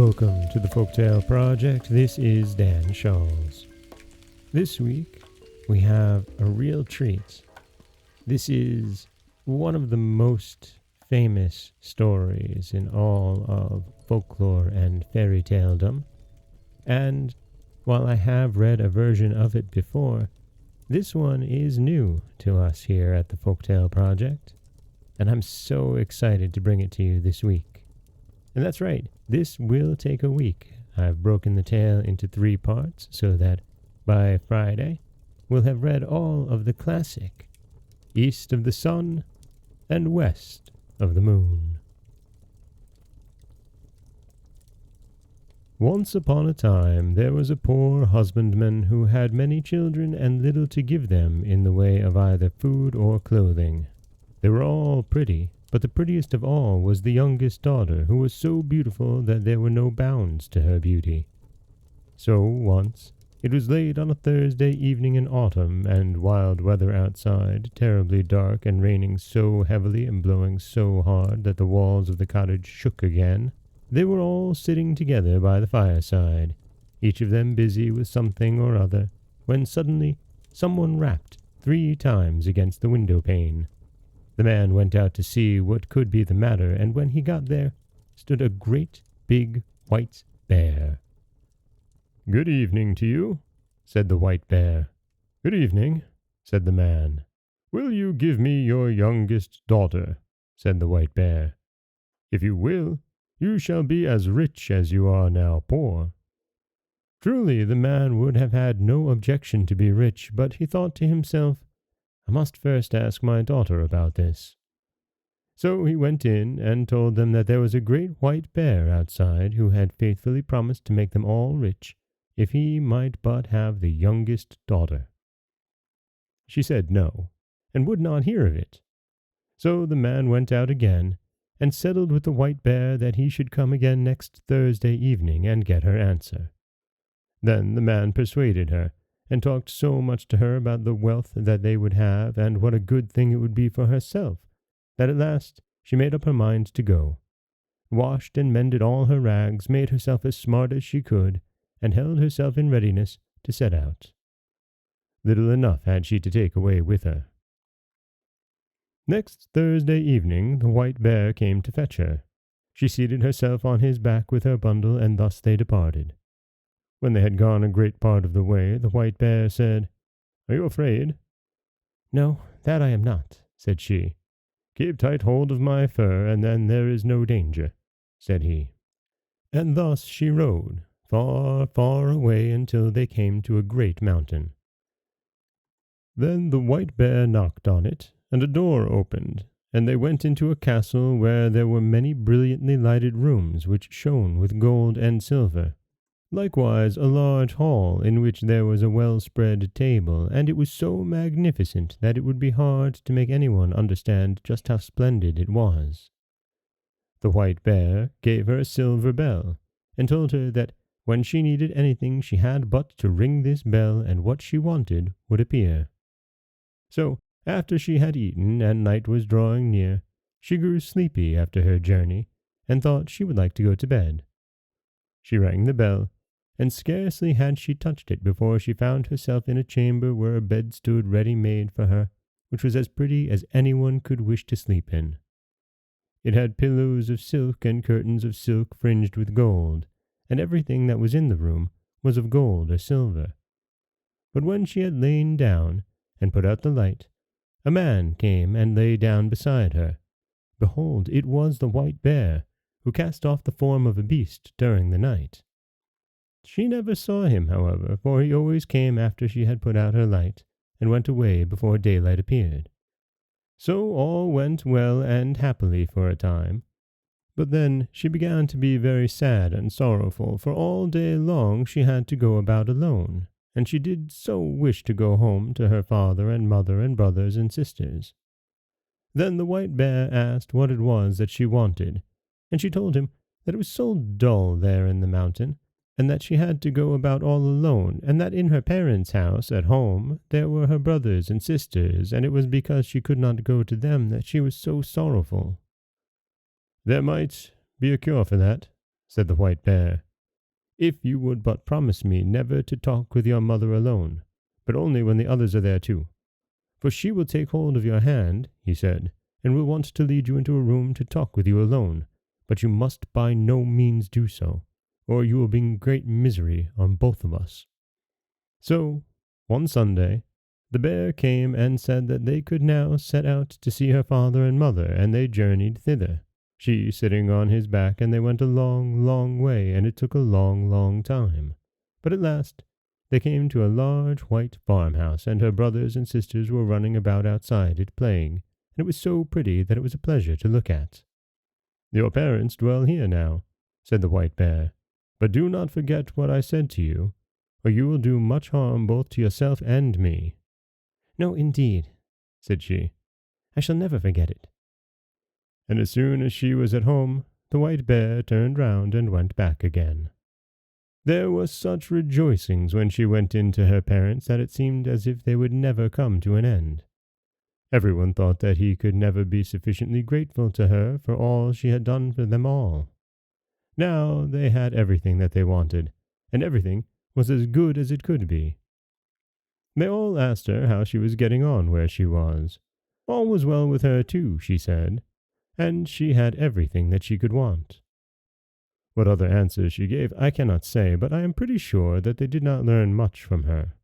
Welcome to the Folktale Project. This is Dan Scholz. This week, we have a real treat. This is one of the most famous stories in all of folklore and fairy taledom. And while I have read a version of it before, this one is new to us here at the Folktale Project. And I'm so excited to bring it to you this week. And that's right, this will take a week. I've broken the tale into 3 parts so that by Friday, we'll have read all of the classic, East of the Sun and West of the Moon. Once upon a time, there was a poor husbandman who had many children and little to give them in the way of either food or clothing. They were all pretty, but the prettiest of all was the youngest daughter, who was so beautiful that there were no bounds to her beauty. So once, it was late on a Thursday evening in autumn, and wild weather outside, terribly dark and raining so heavily and blowing so hard that the walls of the cottage shook again. They were all sitting together by the fireside, each of them busy with something or other, when suddenly someone rapped 3 times against the window pane. The man went out to see what could be the matter, and when he got there, stood a great big white bear. "Good evening to you," said the white bear. "Good evening," said the man. "Will you give me your youngest daughter?" said the white bear. "If you will, you shall be as rich as you are now poor." Truly, the man would have had no objection to be rich, but he thought to himself, "I must first ask my daughter about this." So he went in and told them that there was a great white bear outside who had faithfully promised to make them all rich if he might but have the youngest daughter. She said no, and would not hear of it. So the man went out again and settled with the white bear that he should come again next Thursday evening and get her answer. Then the man persuaded her, and talked so much to her about the wealth that they would have, and what a good thing it would be for herself, that at last she made up her mind to go, washed and mended all her rags, made herself as smart as she could, and held herself in readiness to set out. Little enough had she to take away with her. Next Thursday evening the white bear came to fetch her. She seated herself on his back with her bundle, and thus they departed. When they had gone a great part of the way, the white bear said, "Are you afraid?" "No, that I am not," said she. "Keep tight hold of my fur, and then there is no danger," said he. And thus she rode, far, far away, until they came to a great mountain. Then the white bear knocked on it, and a door opened, and they went into a castle where there were many brilliantly lighted rooms which shone with gold and silver. Likewise a large hall in which there was a well-spread table, and it was so magnificent that it would be hard to make anyone understand just how splendid it was. The white bear gave her a silver bell, and told her that when she needed anything she had but to ring this bell, and what she wanted would appear. So, after she had eaten, and night was drawing near, she grew sleepy after her journey, and thought she would like to go to bed. She rang the bell, and scarcely had she touched it before she found herself in a chamber where a bed stood ready made for her, which was as pretty as anyone could wish to sleep in. It had pillows of silk and curtains of silk fringed with gold, and everything that was in the room was of gold or silver. But when she had lain down and put out the light, a man came and lay down beside her. Behold, it was the white bear, who cast off the form of a beast during the night. She never saw him, however, for he always came after she had put out her light, and went away before daylight appeared. So all went well and happily for a time. But then she began to be very sad and sorrowful, for all day long she had to go about alone, and she did so wish to go home to her father and mother and brothers and sisters. Then the white bear asked what it was that she wanted, and she told him that it was so dull there in the mountain, and that she had to go about all alone, and that in her parents' house at home there were her brothers and sisters, and it was because she could not go to them that she was so sorrowful. "There might be a cure for that," said the White Bear, "if you would but promise me never to talk with your mother alone, but only when the others are there too. For she will take hold of your hand," he said, "and will want to lead you into a room to talk with you alone, but you must by no means do so, or you will bring great misery on both of us." So, one Sunday, the bear came and said that they could now set out to see her father and mother, and they journeyed thither, she sitting on his back, and they went a long, long way, and it took a long, long time. But at last they came to a large white farmhouse, and her brothers and sisters were running about outside it playing, and it was so pretty that it was a pleasure to look at. "Your parents dwell here now," said the White Bear, "but do not forget what I said to you, or you will do much harm both to yourself and me." "No, indeed," said she. "I shall never forget it." And as soon as she was at home, the White Bear turned round and went back again. There were such rejoicings when she went in to her parents that it seemed as if they would never come to an end. Everyone thought that he could never be sufficiently grateful to her for all she had done for them all. Now they had everything that they wanted, and everything was as good as it could be. They all asked her how she was getting on where she was. All was well with her too, she said, and she had everything that she could want. What other answers she gave I cannot say, but I am pretty sure that they did not learn much from her.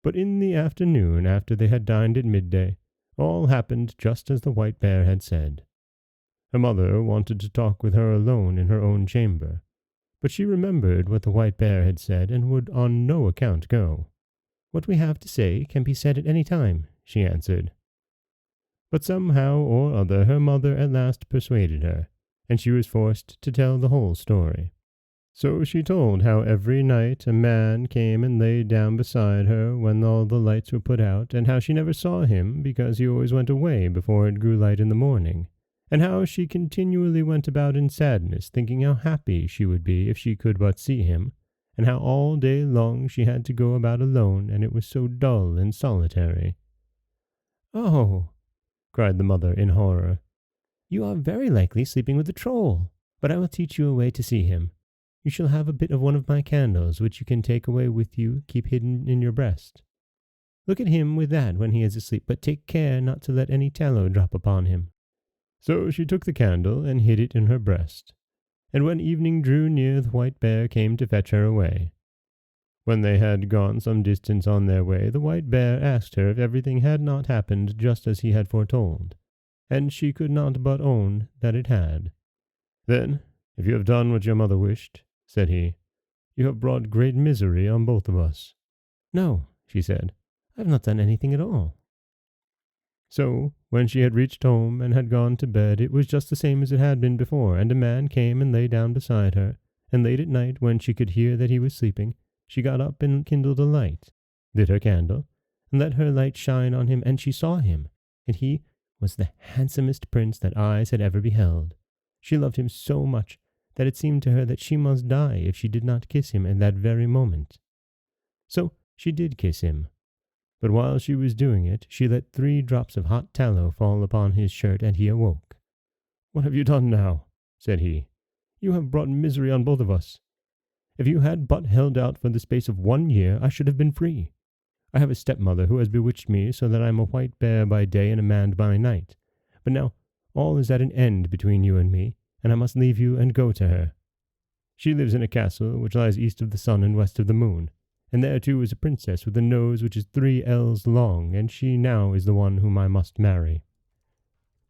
But in the afternoon, after they had dined at midday, all happened just as the White Bear had said. Her mother wanted to talk with her alone in her own chamber, but she remembered what the White Bear had said and would on no account go. "What we have to say can be said at any time," she answered. But somehow or other her mother at last persuaded her, and she was forced to tell the whole story. So she told how every night a man came and lay down beside her when all the lights were put out, and how she never saw him because he always went away before it grew light in the morning, and how she continually went about in sadness, thinking how happy she would be if she could but see him, and how all day long she had to go about alone, and it was so dull and solitary. "Oh!" cried the mother in horror. "You are very likely sleeping with the troll, but I will teach you a way to see him. You shall have a bit of one of my candles, which you can take away with you, keep hidden in your breast. Look at him with that when he is asleep, but take care not to let any tallow drop upon him." So she took the candle and hid it in her breast, and when evening drew near the White Bear came to fetch her away. When they had gone some distance on their way, the White Bear asked her if everything had not happened just as he had foretold, and she could not but own that it had. "Then, if you have done what your mother wished," said he, "you have brought great misery on both of us." "No," she said, "I have not done anything at all." So, when she had reached home and had gone to bed, it was just the same as it had been before, and a man came and lay down beside her, and late at night, when she could hear that he was sleeping, she got up and kindled a light, lit her candle, and let her light shine on him, and she saw him, and he was the handsomest prince that eyes had ever beheld. She loved him so much that it seemed to her that she must die if she did not kiss him at that very moment. So she did kiss him, but while she was doing it, she let 3 drops of hot tallow fall upon his shirt, and he awoke. "What have you done now?" said he. "You have brought misery on both of us. If you had but held out for the space of 1 year, I should have been free. I have a stepmother who has bewitched me so that I am a white bear by day and a man by night. But now all is at an end between you and me, and I must leave you and go to her. She lives in a castle which lies east of the sun and west of the moon, and there too is a princess with a nose which is 3 ells long, and she now is the one whom I must marry."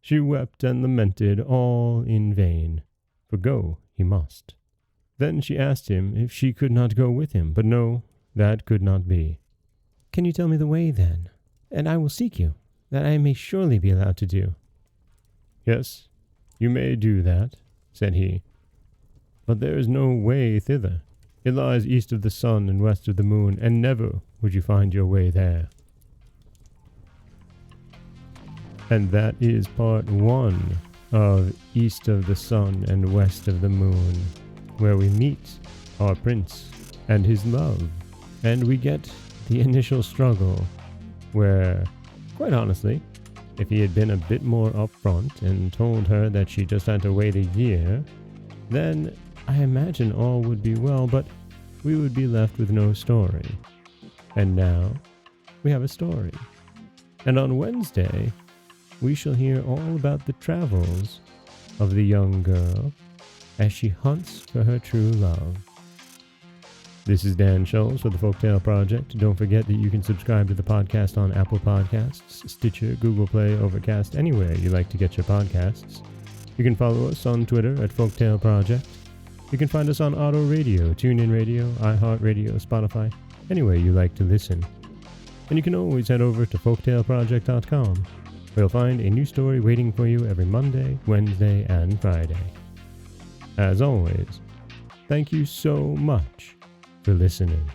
She wept and lamented all in vain, for go he must. Then she asked him if she could not go with him, but no, that could not be. "Can you tell me the way, then, and I will seek you, that I may surely be allowed to do?" "Yes, you may do that," said he, "but there is no way thither. It lies east of the sun and west of the moon, and never would you find your way there." And that is part 1 of East of the Sun and West of the Moon, where we meet our prince and his love, and we get the initial struggle, where, quite honestly, if he had been a bit more upfront and told her that she just had to wait a year, then I imagine all would be well, but we would be left with no story. And now, we have a story. And on Wednesday, we shall hear all about the travels of the young girl as she hunts for her true love. This is Dan Scholz for the Folktale Project. Don't forget that you can subscribe to the podcast on Apple Podcasts, Stitcher, Google Play, Overcast, anywhere you like to get your podcasts. You can follow us on Twitter at Folktale Project. You can find us on Auto Radio, TuneIn Radio, iHeartRadio, Spotify, anywhere you like to listen. And you can always head over to folktaleproject.com, where you'll find a new story waiting for you every Monday, Wednesday, and Friday. As always, thank you so much for listening.